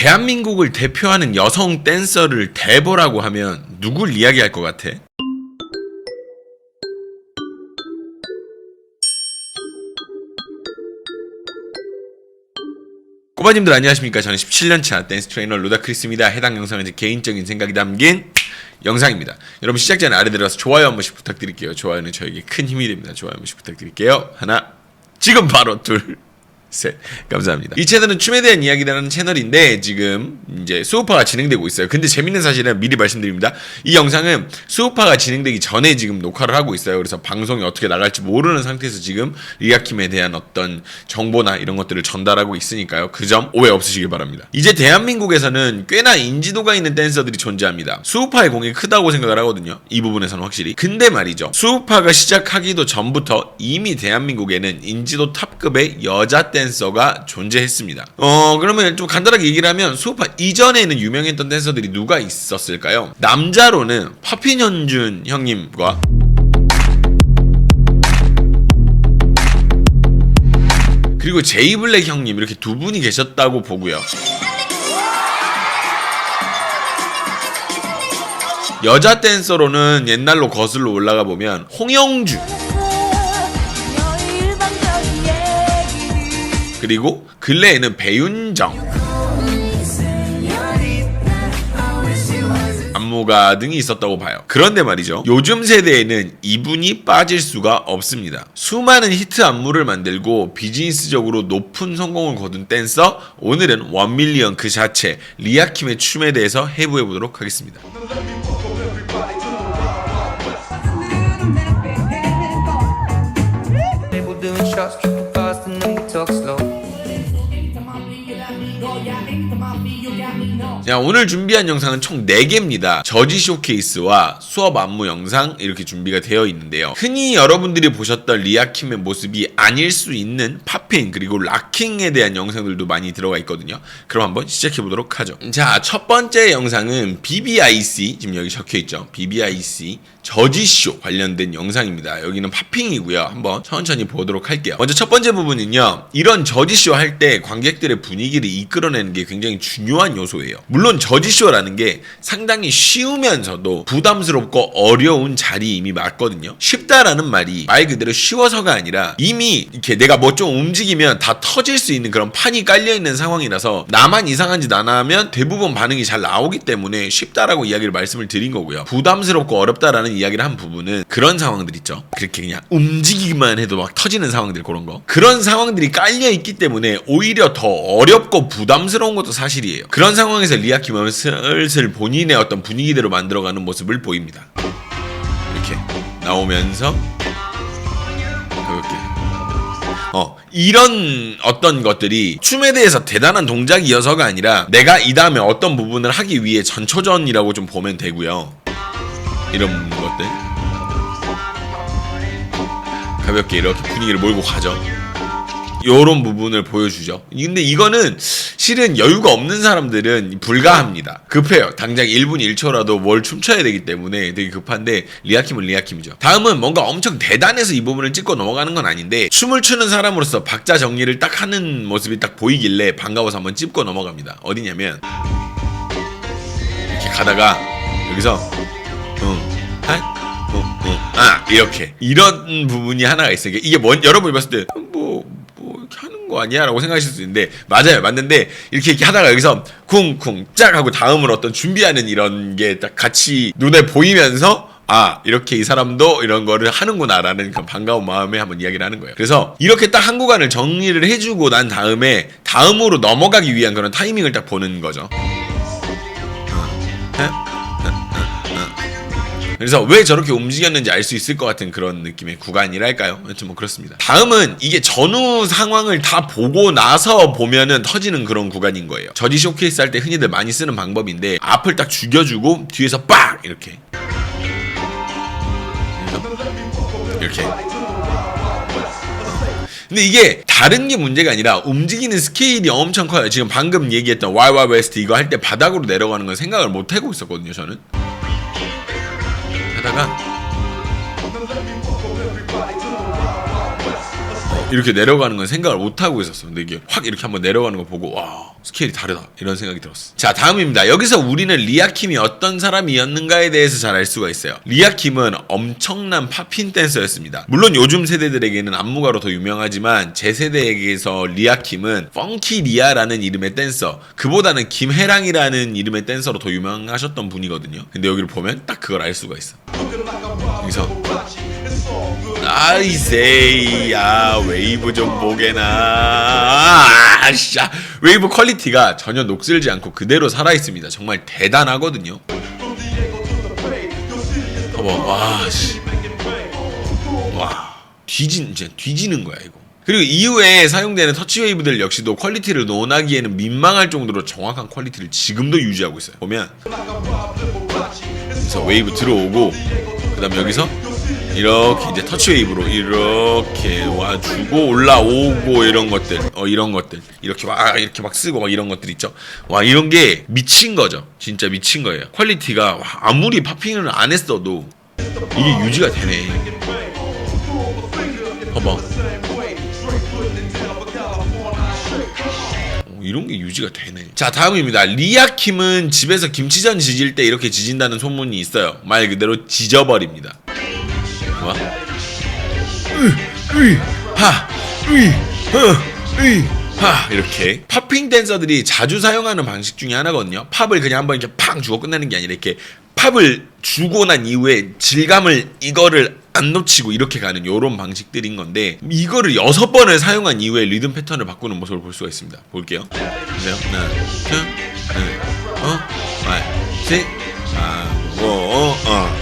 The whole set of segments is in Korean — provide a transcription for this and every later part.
대한민국을 대표하는 여성 댄서를 대보라고 하면 누굴 이야기할 것 같아? 꼬마님들 안녕하십니까. 저는 17년차 댄스 트레이너 루다크리스입니다. 해당 영상은 제 개인적인 생각이 담긴 영상입니다. 여러분 시작 전에 아래 들어가서 좋아요 한 번씩 부탁드릴게요. 좋아요는 저에게 큰 힘이 됩니다. 좋아요 한 번씩 부탁드릴게요. 하나, 지금 바로 둘, 셋. 감사합니다. 이 채널은 춤에 대한 이야기를 하는 채널인데 지금 이제 수우파가 진행되고 있어요. 근데 재밌는 사실은 미리 말씀드립니다. 이 영상은 수우파가 진행되기 전에 지금 녹화를 하고 있어요. 그래서 방송이 어떻게 나갈지 모르는 상태에서 지금 리아킴에 대한 어떤 정보나 이런 것들을 전달하고 있으니까요. 그 점 오해 없으시길 바랍니다. 이제 대한민국에서는 꽤나 인지도가 있는 댄서들이 존재합니다. 수우파의 공이 크다고 생각을 하거든요. 이 부분에서는 확실히. 근데 말이죠. 수우파가 시작하기도 전부터 이미 대한민국에는 인지도 탑급의 여자 댄서가 존재했습니다. 그러면 좀 간단하게 얘기를 하면 수우파 이전에는 유명했던 댄서들이 누가 있었을까요? 남자로는 파핀현준 형님과 그리고 제이블랙 형님 이렇게 두 분이 계셨다고 보고요. 여자 댄서로는 옛날로 거슬러 올라가 보면 홍영주 그리고 근래에는 배윤정, 안무가 등이 있었다고 봐요. 그런데 말이죠. 요즘 세대에는 이분이 빠질 수가 없습니다. 수많은 히트 안무를 만들고 비즈니스적으로 높은 성공을 거둔 댄서, 오늘은 1밀리언 그 자체 리아킴의 춤에 대해서 해부해 보도록 하겠습니다. 자, 오늘 준비한 영상은 총 4개입니다. 저지 쇼케이스와 수업 안무 영상 이렇게 준비가 되어 있는데요. 흔히 여러분들이 보셨던 리아킴의 모습이 아닐 수 있는 팝핑 그리고 락킹에 대한 영상들도 많이 들어가 있거든요. 그럼 한번 시작해 보도록 하죠. 자, 첫 번째 영상은 BBIC, 지금 여기 적혀있죠. BBIC 저지쇼 관련된 영상입니다. 여기는 팝핑이고요. 한번 천천히 보도록 할게요. 먼저 첫 번째 부분은요. 이런 저지쇼 할 때 관객들의 분위기를 이끌어내는 게 굉장히 중요한 요소예요. 물론 저지쇼라는 게 상당히 쉬우면서도 부담스럽고 어려운 자리임이 맞거든요. 쉽다라는 말이 말 그대로 쉬워서가 아니라 이미 이렇게 내가 뭐 좀 움직이면 다 터질 수 있는 그런 판이 깔려있는 상황이라서 나만 이상한 짓 안 하면 대부분 반응이 잘 나오기 때문에 쉽다라고 이야기를 말씀을 드린 거고요. 부담스럽고 어렵다라는 이야기를 한 부분은 그런 상황들 있죠. 그렇게 그냥 움직이기만 해도 막 터지는 상황들, 그런 거. 그런 상황들이 깔려있기 때문에 오히려 더 어렵고 부담스러운 것도 사실이에요. 그런 상황에서 리아킴은 슬슬 본인의 어떤 분위기대로 만들어가는 모습을 보입니다. 이렇게 나오면서 그렇게 이런 어떤 것들이 춤에 대해서 대단한 동작이어서가 아니라 내가 이 다음에 어떤 부분을 하기 위해 전초전이라고 좀 보면 되고요. 이런 것들 가볍게 이렇게 분위기를 몰고 가죠. 요런 부분을 보여주죠. 근데 이거는 실은 여유가 없는 사람들은 불가합니다. 급해요. 당장 1분 1초라도 뭘 춤춰야 되기 때문에 되게 급한데 리아킴은 리아킴이죠. 다음은 뭔가 엄청 대단해서 이 부분을 찍고 넘어가는 건 아닌데 춤을 추는 사람으로서 박자 정리를 딱 하는 모습이 딱 보이길래 반가워서 한번 찝고 넘어갑니다. 어디냐면 이렇게 가다가 여기서 이렇게 이런 부분이 하나가 있어요. 이게 여러분이 봤을 때 이렇게 하는 거 아니야? 라고 생각하실 수 있는데 맞아요. 맞는데 이렇게 하다가 여기서 쿵쿵 짝 하고 다음으로 어떤 준비하는 이런 게 딱 같이 눈에 보이면서 이렇게 이 사람도 이런 거를 하는구나라는 그 반가운 마음에 한번 이야기를 하는 거예요. 그래서 이렇게 딱 한 구간을 정리를 해주고 난 다음에 다음으로 넘어가기 위한 그런 타이밍을 딱 보는 거죠. 그래서 왜 저렇게 움직였는지 알 수 있을 것 같은 그런 느낌의 구간이랄까요? 여튼 뭐 그렇습니다. 다음은 이게 전후 상황을 다 보고 나서 보면은 터지는 그런 구간인 거예요. 저지 쇼케이스 할 때 흔히들 많이 쓰는 방법인데 앞을 딱 죽여주고 뒤에서 빡! 이렇게 근데 이게 다른 게 문제가 아니라 움직이는 스케일이 엄청 커요. 지금 방금 얘기했던 와이와이 웨스트 이거 할 때 바닥으로 내려가는 건 생각을 못 하고 있었거든요. 저는 하다가 이렇게 내려가는 건 생각을 못하고 있었어. 근데 이게 확 이렇게 한번 내려가는 거 보고 와 스케일이 다르다 이런 생각이 들었어. 자 다음입니다. 여기서 우리는 리아킴이 어떤 사람이었는가에 대해서 잘 알 수가 있어요. 리아킴은 엄청난 팝핀 댄서였습니다. 물론 요즘 세대들에게는 안무가로 더 유명하지만 제 세대에게서 리아킴은 펑키 리아라는 이름의 댄서, 그보다는 김혜랑이라는 이름의 댄서로 더 유명하셨던 분이거든요. 근데 여기를 보면 딱 그걸 알 수가 있어. 여기서 아이세이야 웨이브 좀 보게나. 아씨야 웨이브 퀄리티가 전혀 녹슬지 않고 그대로 살아있습니다. 정말 대단하거든요. 와 진짜 뒤지는 거야 이거. 그리고 이후에 사용되는 터치 웨이브들 역시도 퀄리티를 논하기에는 민망할 정도로 정확한 퀄리티를 지금도 유지하고 있어요. 보면 그래서 웨이브 들어오고 그 다음에 여기서 이렇게 이제 터치 웨이브로 이렇게 와주고 올라오고 이런 것들 이렇게 막 쓰고 막 이런 것들 있죠. 와 이런 게 미친 거죠. 진짜 미친 거예요. 퀄리티가 아무리 팝핑을 안 했어도 이게 유지가 되네. 봐봐. 이런 게 유지가 되네. 자 다음입니다. 리아킴은 집에서 김치전 지질 때 이렇게 지진다는 소문이 있어요. 말 그대로 지져버립니다. 뭐? 이렇게 팝핑 댄서들이 자주 사용하는 방식 중에 하나거든요. 팝을 그냥 한번 이렇게 팡 주고 끝내는 게 아니라 이렇게 팝을 주고 난 이후에 질감을 이거를 안 놓치고 이렇게 가는 요런 방식들인 건데, 이거를 6번을 사용한 이후에 리듬 패턴을 바꾸는 모습을 볼 수가 있습니다. 볼게요. 보세요. 하나, 둘,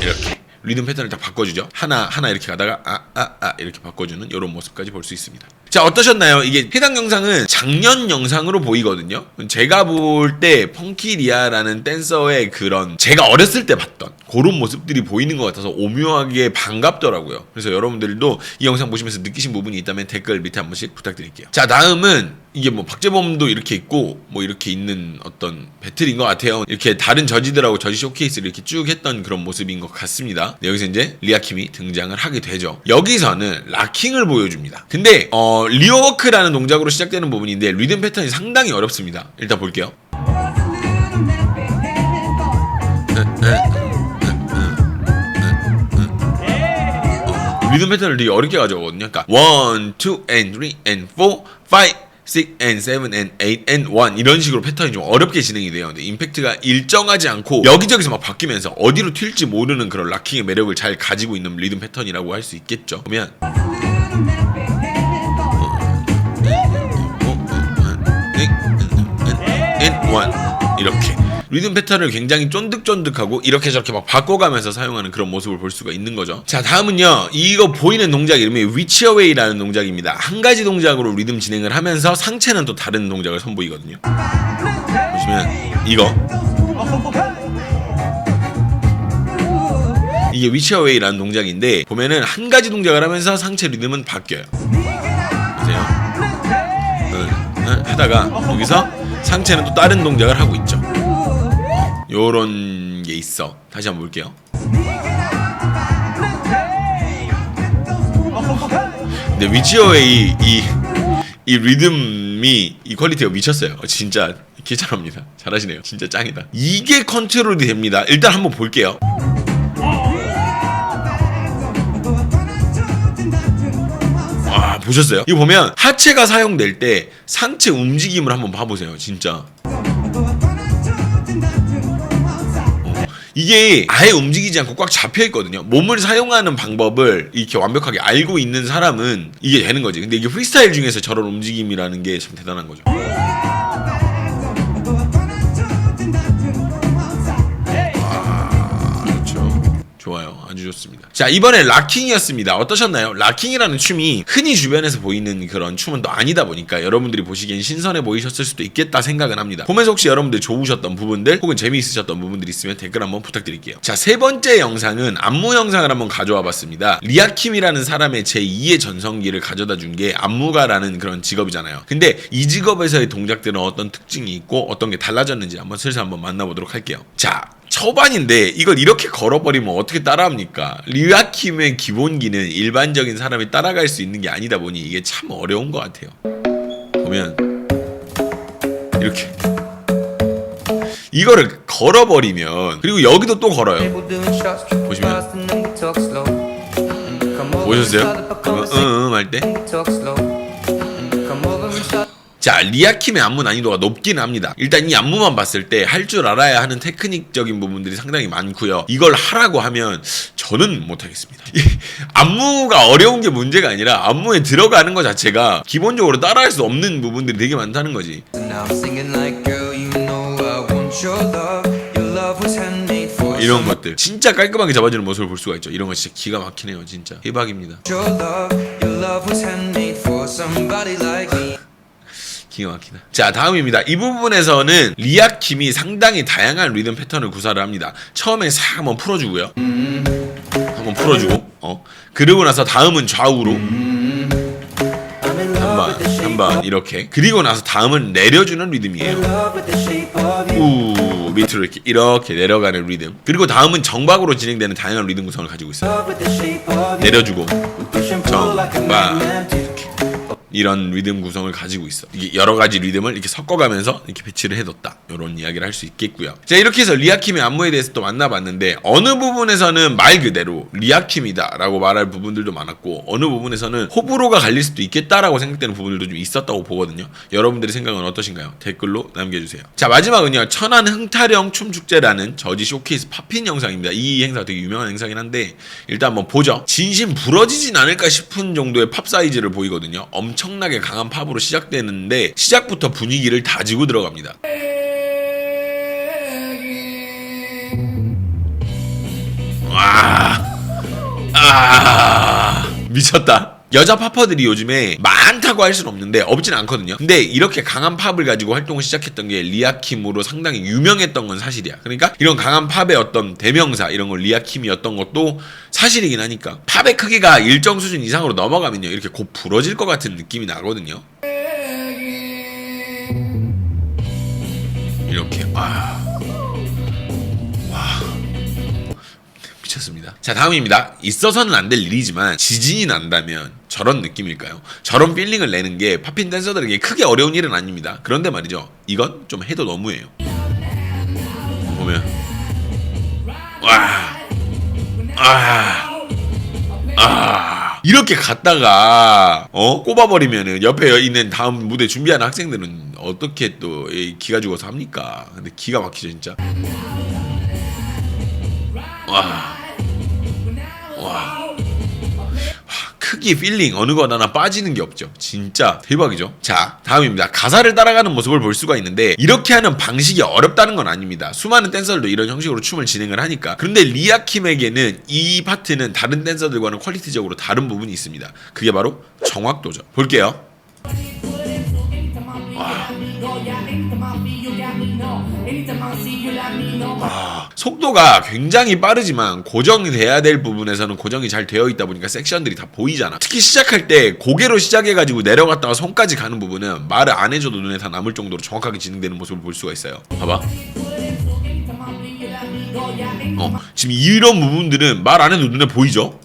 이렇게 리듬 패턴을 딱 바꿔주죠. 하나 이렇게 가다가 이렇게 바꿔주는 이런 모습까지 볼 수 있습니다. 자 어떠셨나요? 이게 해당 영상은 작년 영상으로 보이거든요. 제가 볼 때 펑키리아라는 댄서의 그런 제가 어렸을 때 봤던 그런 모습들이 보이는 것 같아서 오묘하게 반갑더라고요. 그래서 여러분들도 이 영상 보시면서 느끼신 부분이 있다면 댓글 밑에 한 번씩 부탁드릴게요. 자 다음은 이게 뭐 박재범도 이렇게 있고 뭐 이렇게 있는 어떤 배틀인 것 같아요. 이렇게 다른 저지들하고 저지 쇼케이스를 이렇게 쭉 했던 그런 모습인 것 같습니다. 네, 여기서 이제 리아킴이 등장을 하게 되죠. 여기서는 락킹을 보여줍니다. 근데 리어워크라는 동작으로 시작되는 부분인데 리듬 패턴이 상당히 어렵습니다. 일단 볼게요. 리듬 패턴을 되게 어렵게 가져오거든요. 그러니까 1, 2, and 3, and 4, 5, 6 and 7 and 8 and 1 이런 식으로 패턴이 좀 어렵게 진행이 돼요. 근데 임팩트가 일정하지 않고 여기저기서 막 바뀌면서 어디로 튈지 모르는 그런 락킹의 매력을 잘 가지고 있는 리듬 패턴이라고 할 수 있겠죠. 보면 and 1 이렇게 리듬 패턴을 굉장히 쫀득쫀득하고 이렇게 저렇게 막 바꿔가면서 사용하는 그런 모습을 볼 수가 있는 거죠. 자 다음은요, 이거 보이는 동작 이름이 Which Away라는 동작입니다. 한 가지 동작으로 리듬 진행을 하면서 상체는 또 다른 동작을 선보이거든요. 보시면 이거 이게 Which Away라는 동작인데 보면은 한 가지 동작을 하면서 상체 리듬은 바뀌어요. 보세요. 하다가 여기서 상체는 또 다른 동작을 하고 있죠. 요런 게 있어. 다시 한번 볼게요. 근데 위치어웨이 이 리듬이 이 퀄리티가 미쳤어요. 진짜 개잘합니다. 잘하시네요. 진짜 짱이다. 이게 컨트롤이 됩니다. 일단 한번 볼게요. 와 보셨어요? 이거 보면 하체가 사용될 때 상체 움직임을 한번 봐보세요. 진짜 이게 아예 움직이지 않고 꽉 잡혀있거든요. 몸을 사용하는 방법을 이렇게 완벽하게 알고 있는 사람은 이게 되는 거지. 근데 이게 프리스타일 중에서 저런 움직임이라는 게 참 대단한 거죠. 좋아요. 아주 좋습니다. 자 이번에 락킹이었습니다. 어떠셨나요? 락킹이라는 춤이 흔히 주변에서 보이는 그런 춤은 또 아니다 보니까 여러분들이 보시기엔 신선해 보이셨을 수도 있겠다 생각은 합니다. 보면서 혹시 여러분들 좋으셨던 부분들 혹은 재미있으셨던 부분들 있으면 댓글 한번 부탁드릴게요. 자 세 번째 영상은 안무 영상을 한번 가져와 봤습니다. 리아킴이라는 사람의 제2의 전성기를 가져다 준 게 안무가라는 그런 직업이잖아요. 근데 이 직업에서의 동작들은 어떤 특징이 있고 어떤 게 달라졌는지 한번 슬슬 한번 만나보도록 할게요. 자 초반인데 이걸 이렇게 걸어버리면 어떻게 따라합니까? 리아킴의 기본기는 일반적인 사람이 따라갈 수 있는 게 아니다 보니 이게 참 어려운 것 같아요. 보면 이렇게 이거를 걸어버리면, 그리고 여기도 또 걸어요. 보시면 보셨어요? 할 때. 자, 리아킴의 안무 난이도가 높긴 합니다. 일단 이 안무만 봤을 때 할 줄 알아야 하는 테크닉적인 부분들이 상당히 많고요. 이걸 하라고 하면 저는 못하겠습니다. 안무가 어려운 게 문제가 아니라 안무에 들어가는 것 자체가 기본적으로 따라할 수 없는 부분들이 되게 많다는 거지. 이런 것들 진짜 깔끔하게 잡아주는 모습을 볼 수가 있죠. 이런 거 진짜 기가 막히네요. 진짜 대박입니다. 기가 막히다. 자, 다음입니다. 이 부분에서는 리아킴이 상당히 다양한 리듬 패턴을 구사를 합니다. 처음에 싹 한번 풀어주고요. 한번 풀어주고, 그러고 나서 다음은 좌우로 한번 이렇게. 그리고 나서 다음은 내려주는 리듬이에요. 밑으로 이렇게 내려가는 리듬. 그리고 다음은 정박으로 진행되는 다양한 리듬 구성을 가지고 있어요. 내려주고 정박, 이런 리듬 구성을 가지고 있어. 이게 여러 가지 리듬을 이렇게 섞어가면서 이렇게 배치를 해뒀다. 이런 이야기를 할 수 있겠고요. 자, 이렇게 해서 리아킴의 안무에 대해서 또 만나봤는데, 어느 부분에서는 말 그대로 리아킴이다라고 말할 부분들도 많았고, 어느 부분에서는 호불호가 갈릴 수도 있겠다라고 생각되는 부분들도 좀 있었다고 보거든요. 여러분들의 생각은 어떠신가요? 댓글로 남겨주세요. 자, 마지막은요, 천안 흥타령 춤축제라는 저지 쇼케이스 팝핀 영상입니다. 이 행사가 되게 유명한 행사긴 한데 일단 한번 보죠. 진심 부러지진 않을까 싶은 정도의 팝 사이즈를 보이거든요. 엄청나게 강한 팝으로 시작되는데 시작부터 분위기를 다지고 들어갑니다. 미쳤다. 여자 팝퍼들이 요즘에 많다고 할 수는 없는데 없진 않거든요. 근데 이렇게 강한 팝을 가지고 활동을 시작했던 게 리아킴으로 상당히 유명했던 건 사실이야. 그러니까 이런 강한 팝의 어떤 대명사, 이런 걸 리아킴이었던 것도 사실이긴 하니까, 팝의 크기가 일정 수준 이상으로 넘어가면요 이렇게 곧 부러질 것 같은 느낌이 나거든요. 이렇게 미쳤습니다. 자, 다음입니다. 있어서는 안 될 일이지만 지진이 난다면 저런 느낌일까요? 저런 필링을 내는 게 팝핀 댄서들에게 크게 어려운 일은 아닙니다. 그런데 말이죠, 이건 좀 해도 너무해요. 보면 이렇게 갔다가 꼽아버리면은 옆에 있는 다음 무대 준비하는 학생들은 어떻게 또 기가 죽어서 합니까? 근데 기가 막히죠 진짜. 크기, 필링 어느 것 하나 빠지는 게 없죠. 진짜 대박이죠. 자, 다음입니다. 가사를 따라가는 모습을 볼 수가 있는데 이렇게 하는 방식이 어렵다는 건 아닙니다. 수많은 댄서들도 이런 형식으로 춤을 진행을 하니까. 그런데 리아킴에게는 이 파트는 다른 댄서들과는 퀄리티적으로 다른 부분이 있습니다. 그게 바로 정확도죠. 볼게요. 속도가 굉장히 빠르지만 고정이 돼야 될 부분에서는 고정이 잘 되어 있다 보니까 섹션들이 다 보이잖아. 특히 시작할 때 고개로 시작해가지고 내려갔다가 손까지 가는 부분은 말을 안 해줘도 눈에 다 남을 정도로 정확하게 진행되는 모습을 볼 수가 있어요. 봐봐. 지금 이런 부분들은 말 안 해도 눈에 보이죠?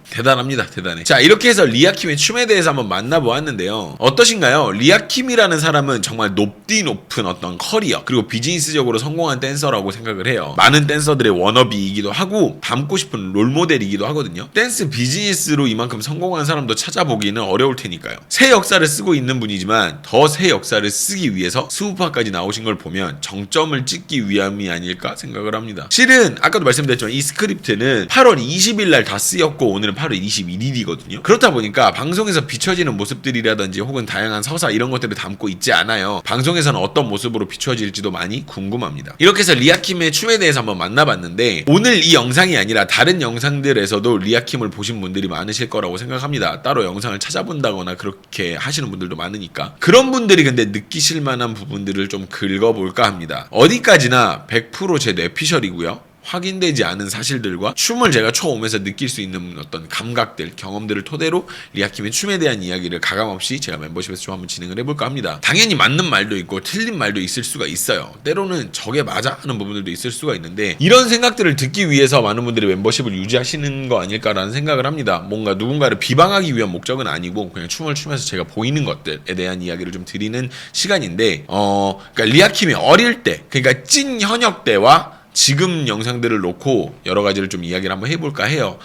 대단합니다. 대단해. 자, 이렇게 해서 리아킴의 춤에 대해서 한번 만나보았는데요. 어떠신가요? 리아킴이라는 사람은 정말 높디 높은 어떤 커리어, 그리고 비즈니스적으로 성공한 댄서라고 생각을 해요. 많은 댄서들의 워너비이기도 하고 닮고 싶은 롤모델이기도 하거든요. 댄스 비즈니스로 이만큼 성공한 사람도 찾아보기는 어려울 테니까요. 새 역사를 쓰고 있는 분이지만 더 새 역사를 쓰기 위해서 수우파까지 나오신 걸 보면 정점을 찍기 위함이 아닐까 생각을 합니다. 실은 아까도 말씀드렸지만 이 스크립트는 8월 20일 날 다 쓰였고 오늘은 8월 21일이거든요. 그렇다 보니까 방송에서 비춰지는 모습들이라든지 혹은 다양한 서사 이런 것들을 담고 있지 않아요. 방송에서는 어떤 모습으로 비춰질지도 많이 궁금합니다. 이렇게 해서 리아킴의 춤에 대해서 한번 만나봤는데, 오늘 이 영상이 아니라 다른 영상들에서도 리아킴을 보신 분들이 많으실 거라고 생각합니다. 따로 영상을 찾아본다거나 그렇게 하시는 분들도 많으니까. 그런 분들이 근데 느끼실 만한 부분들을 좀 긁어볼까 합니다. 어디까지나 100% 제 뇌피셜이고요. 확인되지 않은 사실들과 춤을 제가 춰오면서 느낄 수 있는 어떤 감각들, 경험들을 토대로 리아킴의 춤에 대한 이야기를 가감없이 제가 멤버십에서 좀 한번 진행을 해볼까 합니다. 당연히 맞는 말도 있고 틀린 말도 있을 수가 있어요. 때로는 저게 맞아? 하는 부분들도 있을 수가 있는데 이런 생각들을 듣기 위해서 많은 분들이 멤버십을 유지하시는 거 아닐까라는 생각을 합니다. 뭔가 누군가를 비방하기 위한 목적은 아니고 그냥 춤을 추면서 제가 보이는 것들에 대한 이야기를 좀 드리는 시간인데 그러니까 리아킴이 어릴 때, 그러니까 찐 현역 때와 지금 영상들을 놓고 여러 가지를 좀 이야기를 한번 해볼까 해요.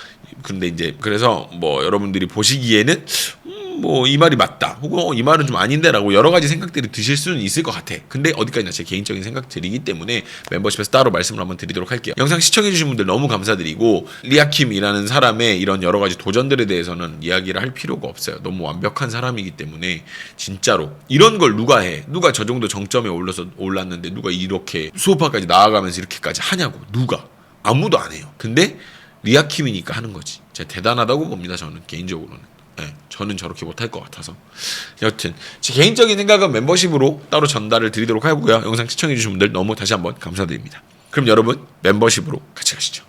근데 이제 그래서 뭐 여러분들이 보시기에는 뭐 이 말이 맞다 혹은 이 말은 좀 아닌데라고 여러 가지 생각들이 드실 수는 있을 것 같아. 근데 어디까지나 제 개인적인 생각들이기 때문에 멤버십에서 따로 말씀을 한번 드리도록 할게요. 영상 시청해주신 분들 너무 감사드리고 리아킴이라는 사람의 이런 여러 가지 도전들에 대해서는 이야기를 할 필요가 없어요. 너무 완벽한 사람이기 때문에 진짜로 이런 걸 누가 해? 누가 저 정도 정점에 올랐는데 누가 이렇게 수업화까지 나아가면서 이렇게까지 하냐고. 누가? 아무도 안 해요. 근데 리아킴이니까 하는 거지. 제가 대단하다고 봅니다. 저는 개인적으로는. 네, 저는 저렇게 못할 것 같아서. 여튼 제 개인적인 생각은 멤버십으로 따로 전달을 드리도록 하고요. 영상 시청해주신 분들 너무 다시 한번 감사드립니다. 그럼 여러분 멤버십으로 같이 가시죠.